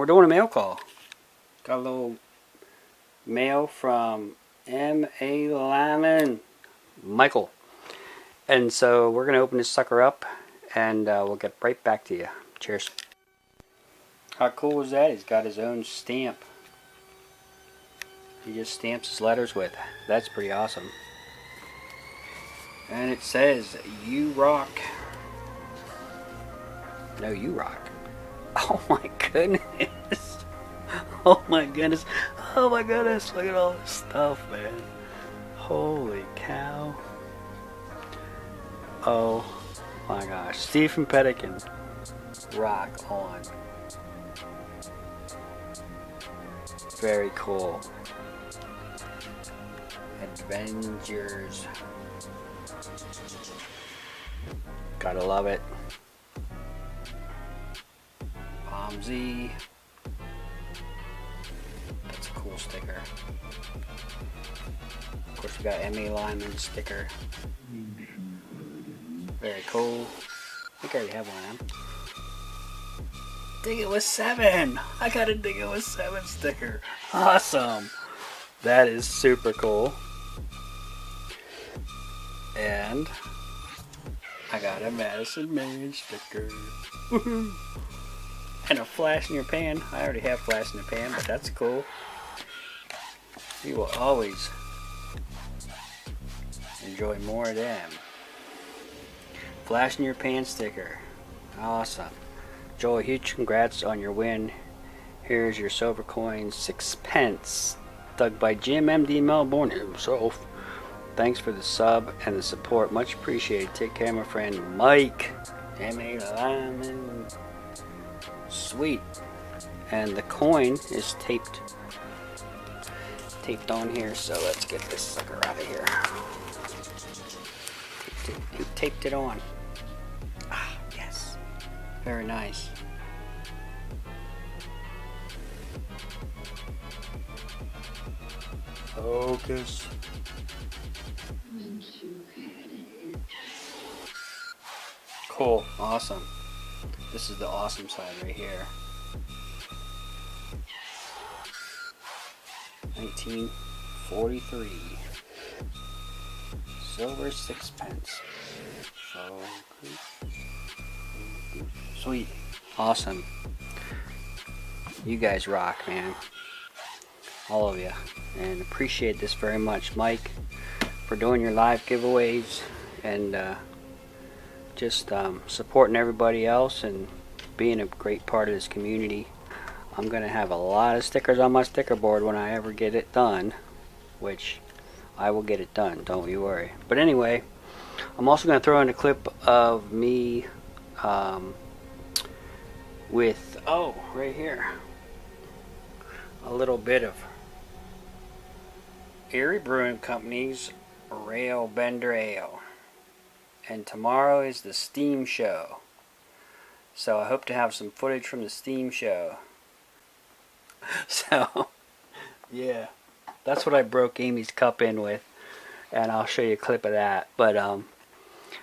we're doing a mail call. Got a little mail from M.A. Lyman, Michael. And so we're going to open this sucker up and we'll get right back to you. Cheers. How cool is that? He's got his own stamp. He just stamps his letters with. That's pretty awesome. And it says, "You rock." No, you rock. Oh my goodness. Oh my goodness. Oh my goodness. Look at all this stuff, man. Holy cow. Oh my gosh. Stephen Pedican. Rock on. Very cool. Avengers. Gotta love it. Palm Z. That's a cool sticker. Of course, we got M.A. Lyman sticker. Very cool. I think I already have one of them. Dig It With 7! I got a Dig It With 7 sticker. Awesome! That is super cool. And I got a Madison Man sticker. And a flash in your pan. I already have flash in the pan, but that's cool. We will always enjoy more of them. Flash in your pan sticker. Awesome. Joel, huge congrats on your win. Here's your silver coin, 6 pence. Dug by Jim MD Melbourne himself. Thanks for the sub and the support. Much appreciated. Take care, my friend Mike. M.A. Lyman. Sweet. And the coin is taped on here, so let's get this sucker out of here. He taped it on. Ah, yes. Very nice. Focus. Cool. Awesome. This is the awesome side right here. 1943. Silver 6 pence. Sweet. Awesome. You guys rock, man. All of you. And appreciate this very much, Mike, for doing your live giveaways and just supporting everybody else and being a great part of this community. I'm going to have a lot of stickers on my sticker board when I ever get it done, which I will get it done, don't you worry. But anyway, I'm also going to throw in a clip of me with, oh, right here, a little bit of Erie Brewing Company's Rail Bender Ale. And tomorrow is the Steam Show. So I hope to have some footage from the Steam Show. So, yeah. That's what I broke Amy's cup in with. And I'll show you a clip of that. But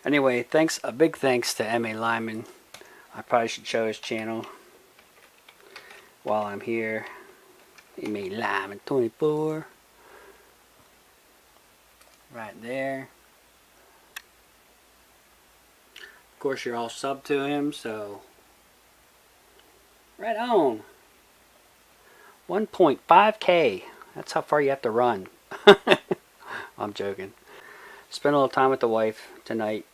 anyway, thanks. A big thanks to M.A. Lyman. I probably should show his channel while I'm here. M.A. Lyman 24. Right there. Of course, you're all sub to him, so right on. 1.5K. That's how far you have to run. I'm joking. Spent a little time with the wife tonight.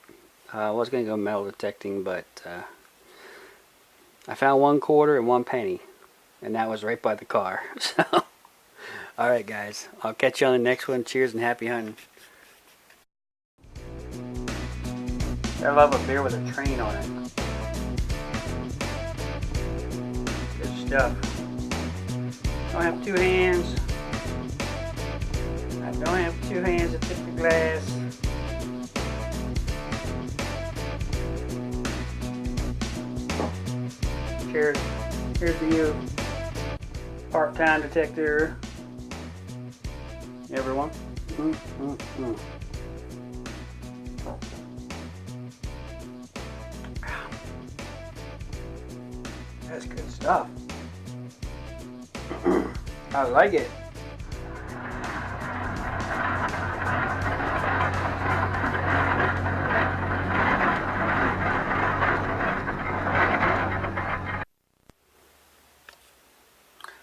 I was going to go metal detecting, but I found 1 quarter and 1 penny. And that was right by the car. So, alright guys. I'll catch you on the next one. Cheers and happy hunting. I love a beer with a train on it. Good stuff. Don't have 2 hands. I don't have 2 hands to tip the glass. Cheers. Here's to you. Part-time detector. Everyone. That's good stuff. I like it.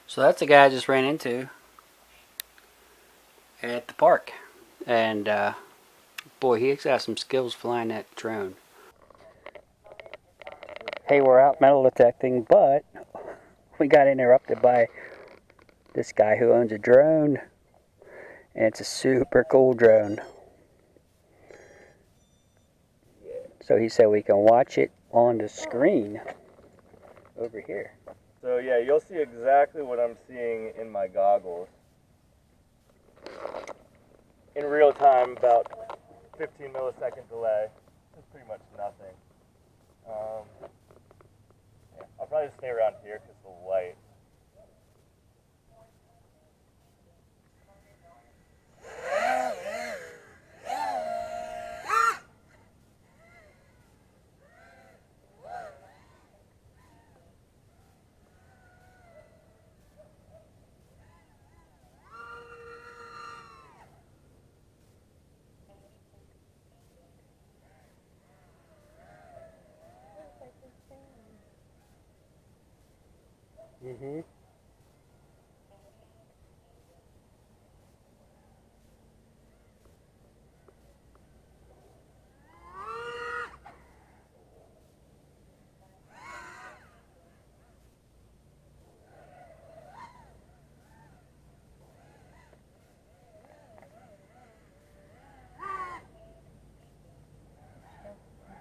So that's the guy I just ran into at the park. And boy, he's got some skills flying that drone. Hey, we're out metal detecting, but we got interrupted by this guy who owns a drone. And it's a super cool drone. So he said we can watch it on the screen over here. So yeah, you'll see exactly what I'm seeing in my goggles. In real time, about 15 millisecond delay. It's pretty much nothing. Yeah, I'll probably just stay around here because the light.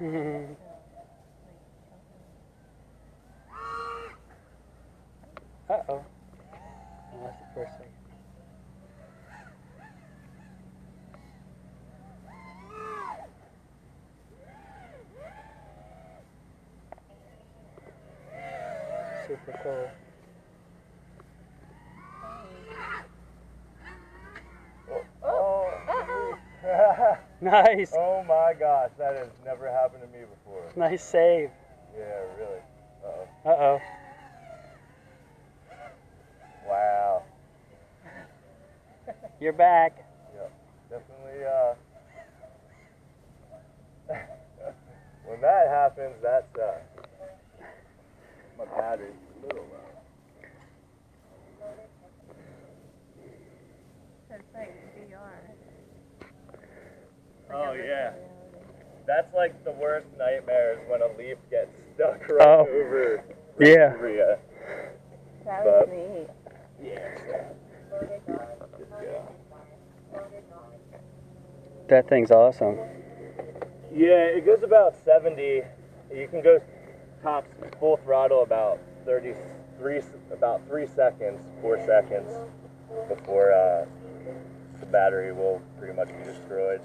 Mm-hmm. Uh-oh. Lost it for a second. Super cool. Oh. Nice. Oh my gosh, that has never happened to me before. Nice save. Yeah, really. Uh-oh. Uh-oh. Wow. You're back. Yeah, definitely, when that happens, that's, my battery's a little low. It's like VR. Oh, yeah. That's like the worst nightmare is when a leaf gets stuck right over Yeah. Rhea. That was neat. Yeah. Just go. That thing's awesome. Yeah, it goes about 70. You can go tops full throttle about 33, about 3 seconds, 4 seconds before the battery will pretty much be destroyed.